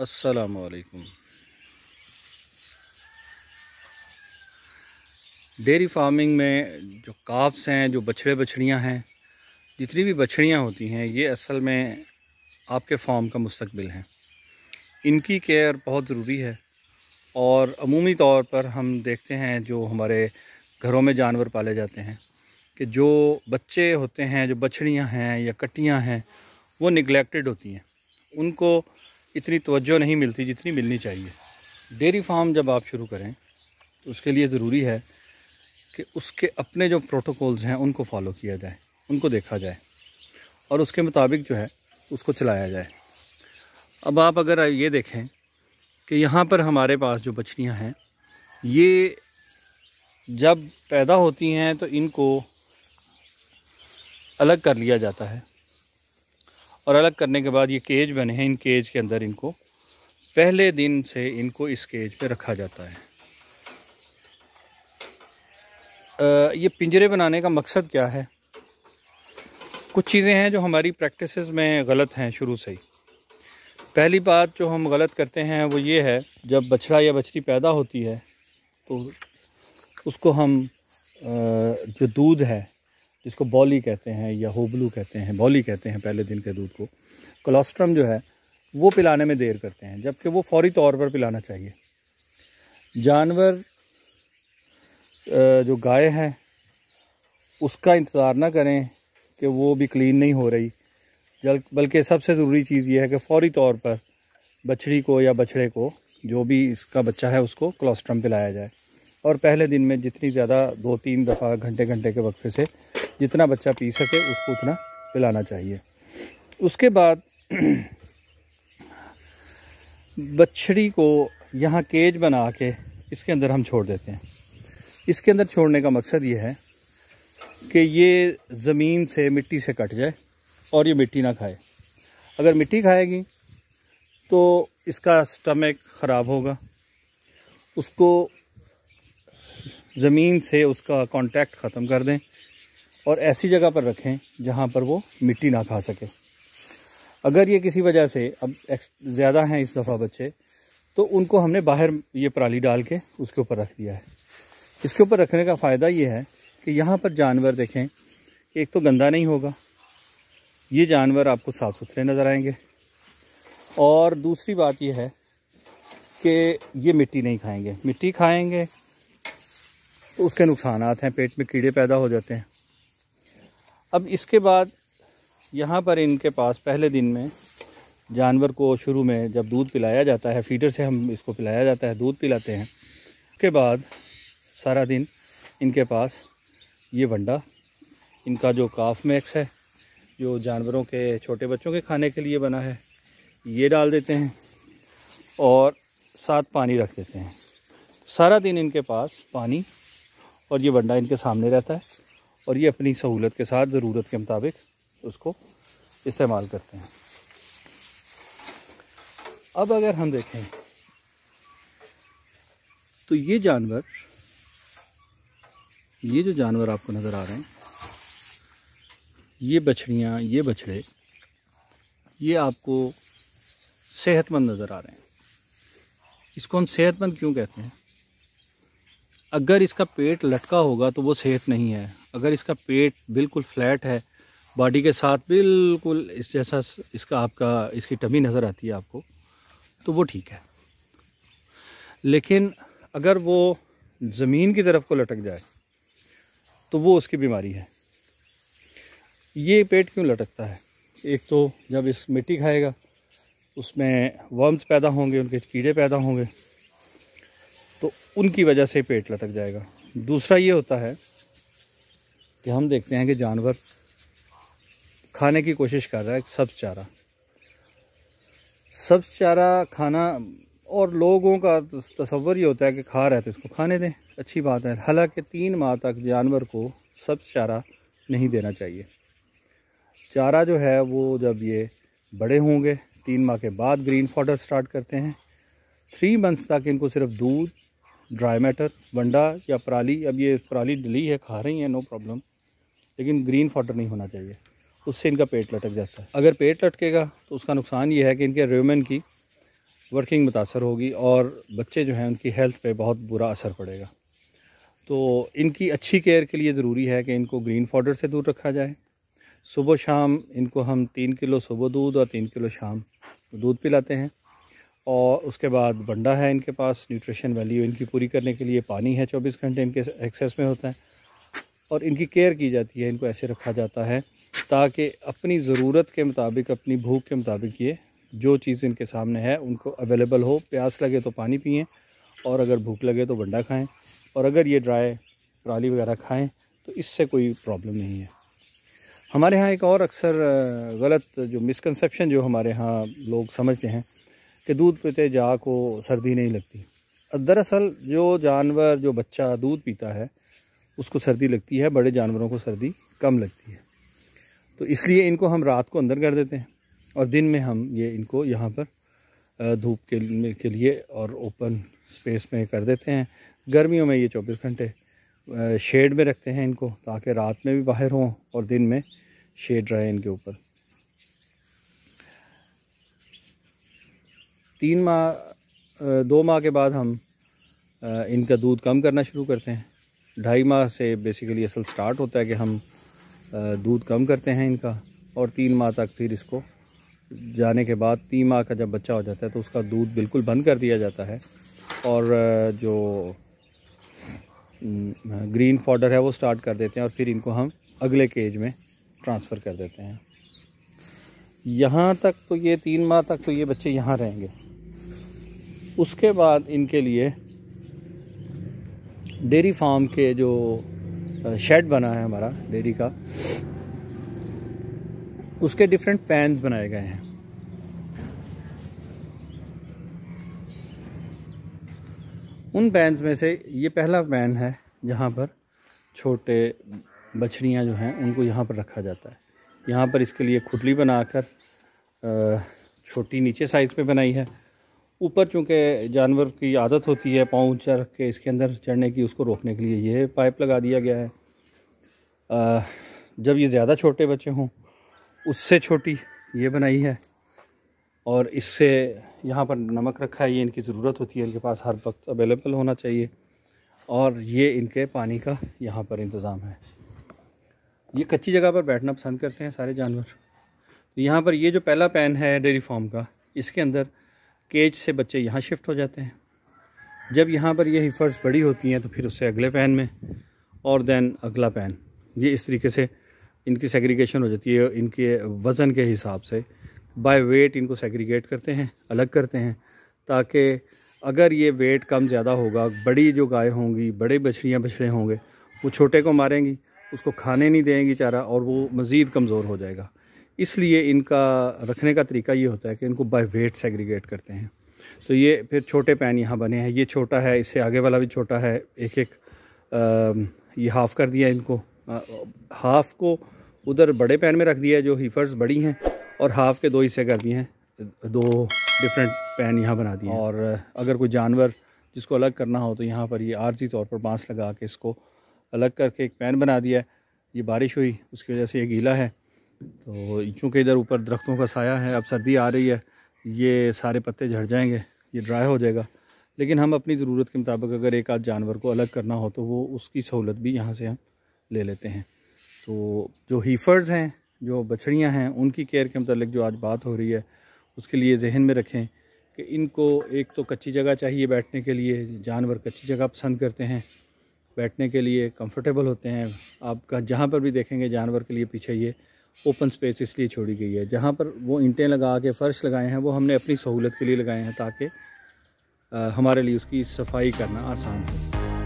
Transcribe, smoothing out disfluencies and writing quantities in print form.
अस्सलामुअलैकुम। Dairy farming में जो काफ्स हैं, जो बछड़े बछड़ियां हैं, जितनी भी बछड़ियां होती हैं, ये असल में आपके फार्म का मुस्तकबिल हैं। इनकी केयर बहुत ज़रूरी है। और अमूमी तौर पर हम देखते हैं जो हमारे घरों में जानवर पाले जाते हैं कि जो बच्चे होते हैं, जो बछड़ियां हैं या कट्टियां हैं, वो निगलेक्टेड होती हैं। उनको इतनी तवज्जो नहीं मिलती जितनी मिलनी चाहिए। डेयरी फार्म जब आप शुरू करें तो उसके लिए ज़रूरी है कि उसके अपने जो प्रोटोकॉल्स हैं उनको फॉलो किया जाए, उनको देखा जाए और उसके मुताबिक जो है उसको चलाया जाए। अब आप अगर ये देखें कि यहाँ पर हमारे पास जो बछड़ियाँ हैं, ये जब पैदा होती हैं तो इनको अलग कर लिया जाता है और अलग करने के बाद ये केज बने हैं। इन केज के अंदर इनको पहले दिन से इनको इस केज पे रखा जाता है। ये पिंजरे बनाने का मकसद क्या है? कुछ चीज़ें हैं जो हमारी प्रैक्टिसेस में गलत हैं शुरू से ही। पहली बात जो हम गलत करते हैं वो ये है, जब बछड़ा या बछड़ी पैदा होती है तो उसको हम जो दूध है, जिसको बॉली कहते हैं या होबलू कहते हैं, बॉली कहते हैं पहले दिन के दूध को, कोलोस्ट्रम जो है वो पिलाने में देर करते हैं, जबकि वो फौरी तौर पर पिलाना चाहिए। जानवर जो गाय है उसका इंतज़ार ना करें कि वो भी क्लीन नहीं हो रही, बल्कि सबसे ज़रूरी चीज़ ये है कि फ़ौरी तौर पर बछड़ी को या बछड़े को, जो भी इसका बच्चा है, उसको कोलोस्ट्रम पिलाया जाए। और पहले दिन में जितनी ज़्यादा 2-3 दफ़ा घंटे घंटे के वक्फे से जितना बच्चा पी सके उसको उतना पिलाना चाहिए। उसके बाद बछड़ी को यहाँ केज बना के इसके अंदर हम छोड़ देते हैं। इसके अंदर छोड़ने का मकसद ये है कि ये ज़मीन से, मिट्टी से कट जाए और ये मिट्टी ना खाए। अगर मिट्टी खाएगी तो इसका स्टमक ख़राब होगा, उसको ज़मीन से उसका कांटेक्ट ख़त्म कर दें और ऐसी जगह पर रखें जहाँ पर वो मिट्टी ना खा सके। अगर ये किसी वजह से अब ज़्यादा हैं इस दफ़ा बच्चे, तो उनको हमने बाहर ये पराली डाल के उसके ऊपर रख दिया है। इसके ऊपर रखने का फ़ायदा ये है कि यहाँ पर जानवर देखें, एक तो गंदा नहीं होगा, ये जानवर आपको साफ़ सुथरे नज़र आएंगे, और दूसरी बात यह है कि ये मिट्टी नहीं खाएंगे। मिट्टी खाएंगे तो उसके नुकसानात हैं, पेट में कीड़े पैदा हो जाते हैं। अब इसके बाद यहाँ पर इनके पास पहले दिन में जानवर को शुरू में जब दूध पिलाया जाता है, फीडर से हम इसको पिलाया जाता है, दूध पिलाते हैं। उसके बाद सारा दिन इनके पास ये वंडा, इनका जो काफ मैक्स है, जो जानवरों के छोटे बच्चों के खाने के लिए बना है, ये डाल देते हैं और साथ पानी रख देते हैं। सारा दिन इनके पास पानी और ये वंडा इनके सामने रहता है और ये अपनी सहूलत के साथ, ज़रूरत के मुताबिक उसको इस्तेमाल करते हैं। अब अगर हम देखें तो ये जो जानवर आपको नज़र आ रहे हैं, ये बछड़ियाँ, ये बछड़े, ये आपको सेहतमंद नज़र आ रहे हैं। इसको हम सेहतमंद क्यों कहते हैं? अगर इसका पेट लटका होगा तो वो सेहत नहीं है। अगर इसका पेट बिल्कुल फ्लैट है, बॉडी के साथ बिल्कुल इस जैसा इसकी टमी नज़र आती है आपको, तो वो ठीक है। लेकिन अगर वो ज़मीन की तरफ को लटक जाए तो वो उसकी बीमारी है। ये पेट क्यों लटकता है? एक तो जब इस मिट्टी खाएगा उसमें वर्म्स पैदा होंगे, उनके कीड़े पैदा होंगे, तो उनकी वजह से पेट लटक जाएगा। दूसरा ये होता है कि हम देखते हैं कि जानवर खाने की कोशिश कर रहा है सब्ज़ चारा खाना, और लोगों का तसव्वुर ये होता है कि खा रहा है तो इसको खाने दें, अच्छी बात है। हालांकि 3 माह तक जानवर को सब्ज़ चारा नहीं देना चाहिए। चारा जो है वो जब ये बड़े होंगे, 3 माह के बाद ग्रीन फॉडर स्टार्ट करते हैं। 3 मंथ्स तक इनको सिर्फ दूध, ड्राई मैटर, वंडा या पराली, अब ये पराली डली है, खा रही हैं, नो प्रॉब्लम, लेकिन ग्रीन फॉडर नहीं होना चाहिए, उससे इनका पेट लटक जाता है। अगर पेट लटकेगा तो उसका नुकसान ये है कि इनके रुमेन की वर्किंग मुतासर होगी और बच्चे जो हैं उनकी हेल्थ पे बहुत बुरा असर पड़ेगा। तो इनकी अच्छी केयर के लिए ज़रूरी है कि इनको ग्रीन फॉडर से दूर रखा जाए। सुबह शाम इनको हम 3 किलो सुबह दूध और 3 किलो शाम दूध पिलाते हैं। और उसके बाद बंडा है इनके पास, न्यूट्रिशन वैल्यू इनकी पूरी करने के लिए पानी है 24 घंटे इनके एक्सेस में होता है। और इनकी केयर की जाती है, इनको ऐसे रखा जाता है ताकि अपनी ज़रूरत के मुताबिक, अपनी भूख के मुताबिक ये जो चीज़ इनके सामने है उनको अवेलेबल हो। प्यास लगे तो पानी पिएं और अगर भूख लगे तो बंडा खाएं, और अगर ये ड्राई पराली वगैरह खाएं तो इससे कोई प्रॉब्लम नहीं है। हमारे यहाँ एक और अक्सर गलत जो मिसकंसेप्शन जो हमारे यहाँ लोग समझते हैं कि दूध पीते जा को सर्दी नहीं लगती। दरअसल जो जानवर, जो बच्चा दूध पीता है उसको सर्दी लगती है, बड़े जानवरों को सर्दी कम लगती है। तो इसलिए इनको हम रात को अंदर कर देते हैं और दिन में हम ये इनको यहाँ पर धूप के लिए और ओपन स्पेस में कर देते हैं। गर्मियों में ये 24 घंटे शेड में रखते हैं इनको, ताकि रात में भी बाहर हों और दिन में शेड रहे इनके ऊपर। 2 माह के बाद हम इनका दूध कम करना शुरू करते हैं। 2.5 माह से बेसिकली असल स्टार्ट होता है कि हम दूध कम करते हैं इनका, और 3 माह तक फिर इसको जाने के बाद 3 माह का जब बच्चा हो जाता है तो उसका दूध बिल्कुल बंद कर दिया जाता है और जो ग्रीन फॉडर है वो स्टार्ट कर देते हैं और फिर इनको हम अगले केज में ट्रांसफ़र कर देते हैं। यहाँ तक तो ये 3 माह तक तो ये बच्चे यहाँ रहेंगे। उसके बाद इनके लिए डेयरी फार्म के जो शेड बना है हमारा डेयरी का, उसके डिफरेंट पैन्स बनाए गए हैं। उन पैन्स में से ये पहला पैन है जहाँ पर छोटे बछड़ियाँ जो हैं उनको यहाँ पर रखा जाता है। यहाँ पर इसके लिए खुटली बनाकर छोटी नीचे साइज़ पे बनाई है। ऊपर चूँकि जानवर की आदत होती है पाँव ऊंचा रख के इसके अंदर चढ़ने की, उसको रोकने के लिए ये पाइप लगा दिया गया है। जब ये ज़्यादा छोटे बच्चे हों उससे छोटी ये बनाई है, और इससे यहाँ पर नमक रखा है। ये इनकी ज़रूरत होती है, इनके पास हर वक्त अवेलेबल होना चाहिए। और ये इनके पानी का यहाँ पर इंतज़ाम है। ये कच्ची जगह पर बैठना पसंद करते हैं सारे जानवर। तो यहाँ पर ये जो पहला पैन है डेयरी फार्म का, इसके अंदर केज से बच्चे यहाँ शिफ्ट हो जाते हैं। जब यहाँ पर ये हिफर्स बड़ी होती हैं तो फिर उससे अगले पैन में, और देन अगला पैन। ये इस तरीके से इनकी सेग्रीगेशन हो जाती है। इनके वज़न के हिसाब से बाय वेट इनको सेग्रीगेट करते हैं, अलग करते हैं, ताकि अगर ये वेट कम ज़्यादा होगा, बड़ी जो गाय होंगी, बड़े बछड़े होंगे, वो छोटे को मारेंगी, उसको खाने नहीं देंगी चारा, और वो मज़ीद कमज़ोर हो जाएगा। इसलिए इनका रखने का तरीका ये होता है कि इनको बाय वेट सेग्रीगेट करते हैं। तो ये फिर छोटे पैन यहाँ बने हैं। ये छोटा है, इससे आगे वाला भी छोटा है। ये हाफ़ कर दिया इनको, हाफ़ को उधर बड़े पैन में रख दिया है जो हीफर्स बड़ी हैं, और हाफ़ के 2 हिस्से कर दिए हैं, 2 डिफरेंट पैन यहाँ बना दिए। और अगर कोई जानवर जिसको अलग करना हो तो यहाँ पर ये आर्जी तौर पर बांस लगा के इसको अलग करके एक पैन बना दिया है। ये बारिश हुई उसकी वजह से ये गीला है, तो चूँकि इधर ऊपर दरख्तों का साया है, अब सर्दी आ रही है, ये सारे पत्ते झड़ जाएंगे, ये ड्राई हो जाएगा। लेकिन हम अपनी ज़रूरत के मुताबिक अगर एक आध जानवर को अलग करना हो तो वो उसकी सहूलत भी यहाँ से हम ले लेते हैं। तो जो हीफर्स हैं, जो बछड़ियाँ हैं, उनकी केयर के मतलब जो आज बात हो रही है, उसके लिए जहन में रखें कि इनको एक तो कच्ची जगह चाहिए बैठने के लिए। जानवर कच्ची जगह पसंद करते हैं, बैठने के लिए कंफर्टेबल होते हैं। आपका जहाँ पर भी देखेंगे जानवर के लिए पीछे ये ओपन स्पेस इसलिए छोड़ी गई है। जहाँ पर वो ईंटें लगा के फ़र्श लगाए हैं वो हमने अपनी सहूलत के लिए लगाए हैं, ताकि हमारे लिए उसकी सफाई करना आसान हो।